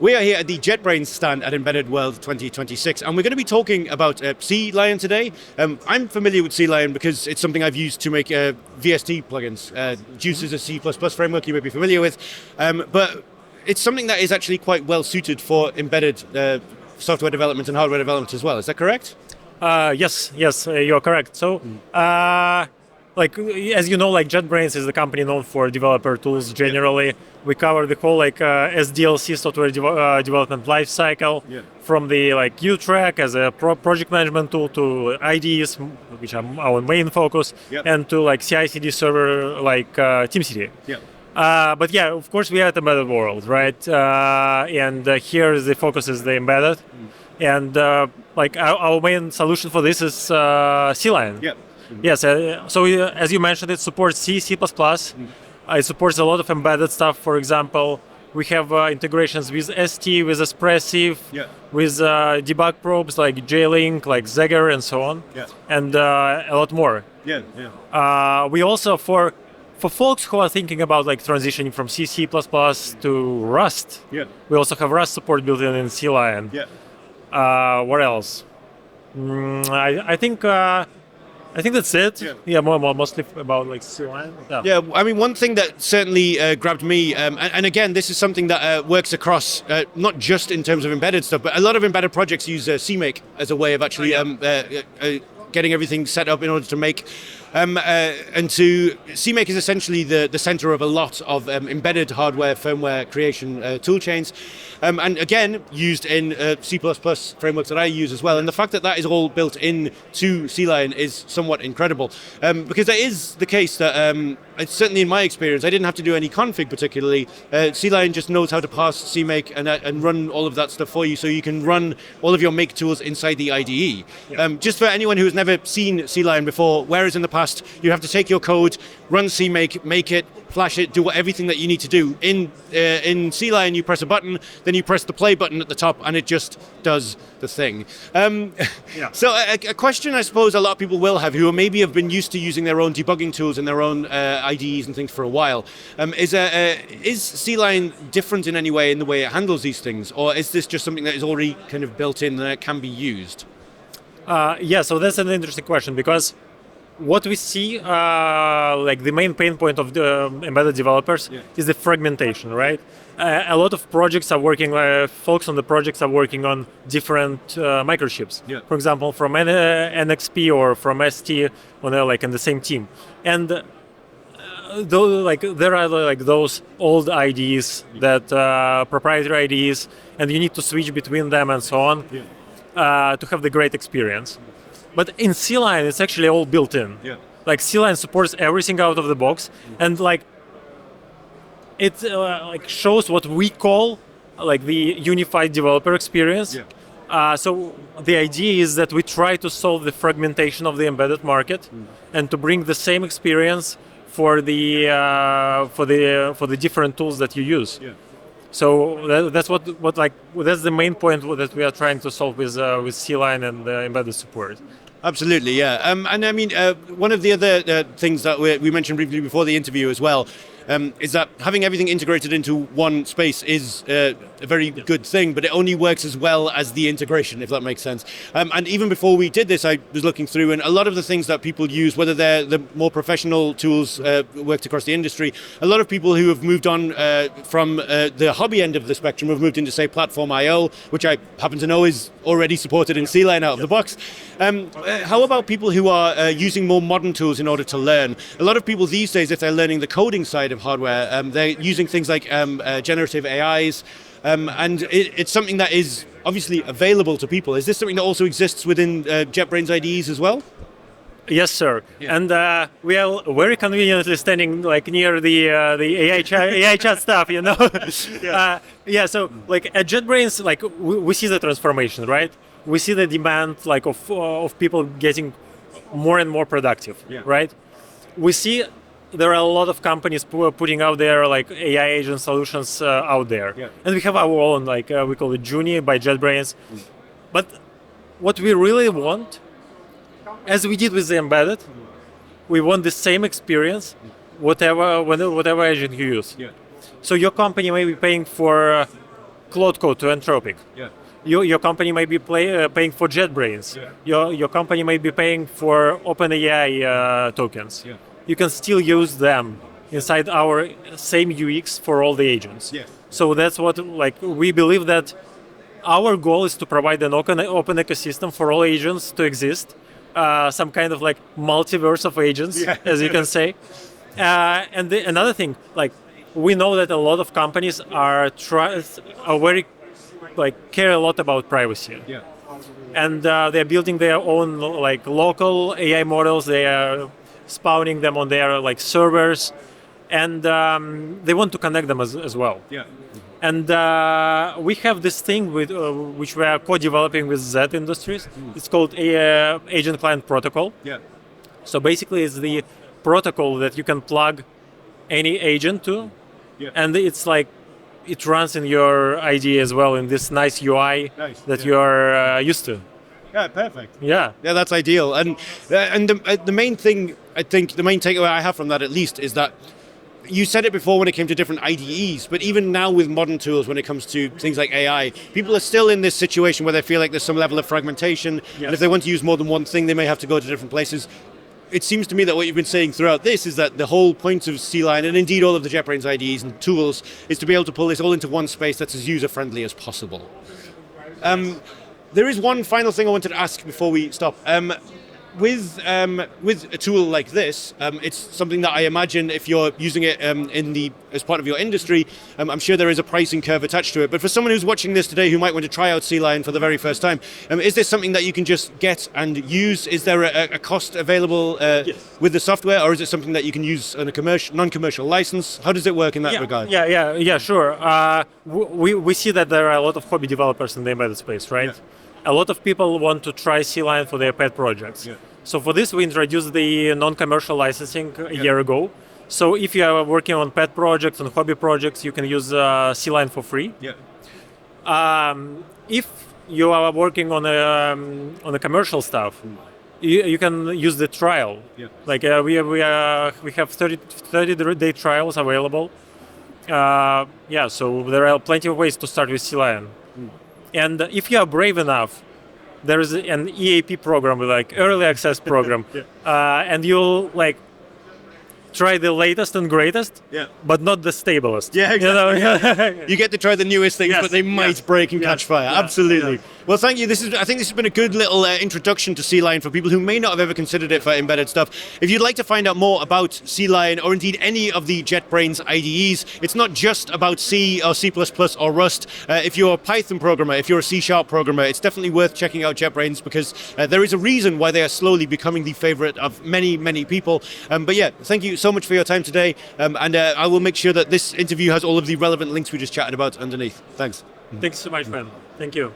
We are here at the JetBrains stand at Embedded World 2026, and we're going to be talking about CLion today. I'm familiar with CLion because it's something I've used to make VST plugins. Juice is a C++ framework you may be familiar with, but it's something that is actually quite well suited for embedded software development and hardware development as well. Is that correct? Yes, you're correct. So, as you know, JetBrains is the company known for developer tools generally. Yeah. We cover the whole SDLC software development lifecycle, from the U-Track as a project management tool to IDEs, which are our main focus, and to CI/CD server like TeamCity. But yeah, of course, we are at the embedded world, right? And here the focus is the embedded, and our main solution for this is CLion. Yes, so as you mentioned, it supports C, C++. It supports a lot of embedded stuff. For example, we have integrations with ST, with Espressif, with debug probes like J-Link, like SEGGER, and so on, and a lot more. We also, for folks who are thinking about transitioning from C, C++ to Rust, we also have Rust support built in CLion. What else? I think that's it. Mostly about CLion. I mean, one thing that certainly grabbed me, and again, this is something that works across not just in terms of embedded stuff, but a lot of embedded projects use CMake as a way of actually getting everything set up in order to make. CMake is essentially the center of a lot of embedded hardware, firmware creation toolchains, and again, used in C++ frameworks that I use as well. And the fact that that is all built into CLion is somewhat incredible, because it is the case that, certainly in my experience, I didn't have to do any config particularly. CLion just knows how to parse CMake and run all of that stuff for you, so you can run all of your make tools inside the IDE. Just for anyone who has never seen CLion before, whereas in the past you have to take your code, run CMake, make it, flash it, do everything that you need to do. In CLion, you press a button, then you press the play button at the top, and it just does the thing. So a question I suppose a lot of people will have, who maybe have been used to using their own debugging tools and their own IDEs and things for a while, is CLion different in any way in the way it handles these things, or is this just something that is already kind of built in and it can be used? So that's an interesting question, because what we see, the main pain point of the embedded developers is the fragmentation, right? A lot of projects are working, folks on the projects are working on different microchips. For example, from NXP or from ST, when they're in the same team. And there are those old IDEs, that proprietary IDEs, and you need to switch between them and so on to have the great experience. But in CLion, it's actually all built in. CLion supports everything out of the box, and it shows what we call the unified developer experience. So the idea is that we try to solve the fragmentation of the embedded market, and to bring the same experience for the different tools that you use. So that's that's the main point that we are trying to solve with CLion and embedded support. Absolutely, and I mean, one of the other things that we mentioned briefly before the interview as well, is that having everything integrated into one space is a very good thing, but it only works as well as the integration, if that makes sense. And even before we did this, I was looking through, and a lot of the things that people use, whether they're the more professional tools worked across the industry, a lot of people who have moved on from the hobby end of the spectrum have moved into, say, PlatformIO, which I happen to know is already supported in CLion out of the box. How about people who are using more modern tools in order to learn? A lot of people these days, if they're learning the coding side of hardware, they're using things like generative AIs, and it's something that is obviously available to people. Is this something that also exists within JetBrains IDEs as well? Yes, sir. And we are very conveniently standing near the AI chat stuff, So at JetBrains, we see the transformation, right? We see the demand of people getting more and more productive, right? We see there are a lot of companies putting out their AI agent solutions out there, and we have our own we call it Junie by JetBrains. But what we really want, as we did with the embedded, we want the same experience, whatever agent you use. So your company may be paying for Cloud Code to Anthropic. Yeah. Your company might be paying for JetBrains. Yeah. Your company might be paying for OpenAI tokens. Yeah. You can still use them inside our same UX for all the agents. Yeah. So that's what we believe that our goal is to provide an open ecosystem for all agents to exist, some kind of multiverse of agents, as you can say. And another thing, we know that a lot of companies are very care a lot about privacy. Yeah. And they're building their own local AI models. They are spawning them on their servers, and they want to connect them as well. Yeah. And we have this thing with which we are co-developing with Z Industries. It's called Agent Client Protocol. Yeah. So basically, it's the protocol that you can plug any agent to, and it's it runs in your IDE as well in this nice UI that you're used to. Yeah, perfect. Yeah, that's ideal. And the main thing, I think, the main takeaway I have from that at least is that you said it before when it came to different IDEs, but even now with modern tools, when it comes to things like AI, people are still in this situation where they feel like there's some level of fragmentation, and if they want to use more than one thing, they may have to go to different places. It seems to me that what you've been saying throughout this is that the whole point of CLion, and indeed all of the JetBrains IDEs and tools, is to be able to pull this all into one space that's as user-friendly as possible. There is one final thing I wanted to ask before we stop. With a tool like this, it's something that I imagine if you're using it as part of your industry, I'm sure there is a pricing curve attached to it. But for someone who's watching this today who might want to try out CLion for the very first time, is this something that you can just get and use? Is there a cost available with the software, or is it something that you can use on a non-commercial license? How does it work in that regard? Yeah, sure. We see that there are a lot of hobby developers in the embedded space, right? Yeah. A lot of people want to try CLion for their pet projects. Yeah. So for this, we introduced the non-commercial licensing a year ago. So if you are working on pet projects and hobby projects, you can use CLion for free. Yeah. If you are working on a commercial stuff, you can use the trial. Yeah. We have 30-day trials available. So there are plenty of ways to start with CLion. And if you are brave enough, there is an EAP program, early access program, and you'll try the latest and greatest, but not the stablest. Yeah, exactly. You get to try the newest things, but they might break and catch fire. Absolutely. Well, thank you. I think this has been a good little introduction to CLion for people who may not have ever considered it for embedded stuff. If you'd like to find out more about CLion, or indeed any of the JetBrains IDEs, it's not just about C or C++ or Rust. If you're a Python programmer, if you're a C# programmer, it's definitely worth checking out JetBrains, because there is a reason why they are slowly becoming the favorite of many, many people. But yeah, thank you so much for your time today, and I will make sure that this interview has all of the relevant links we just chatted about underneath. Thanks. Thanks so much, man. Thank you.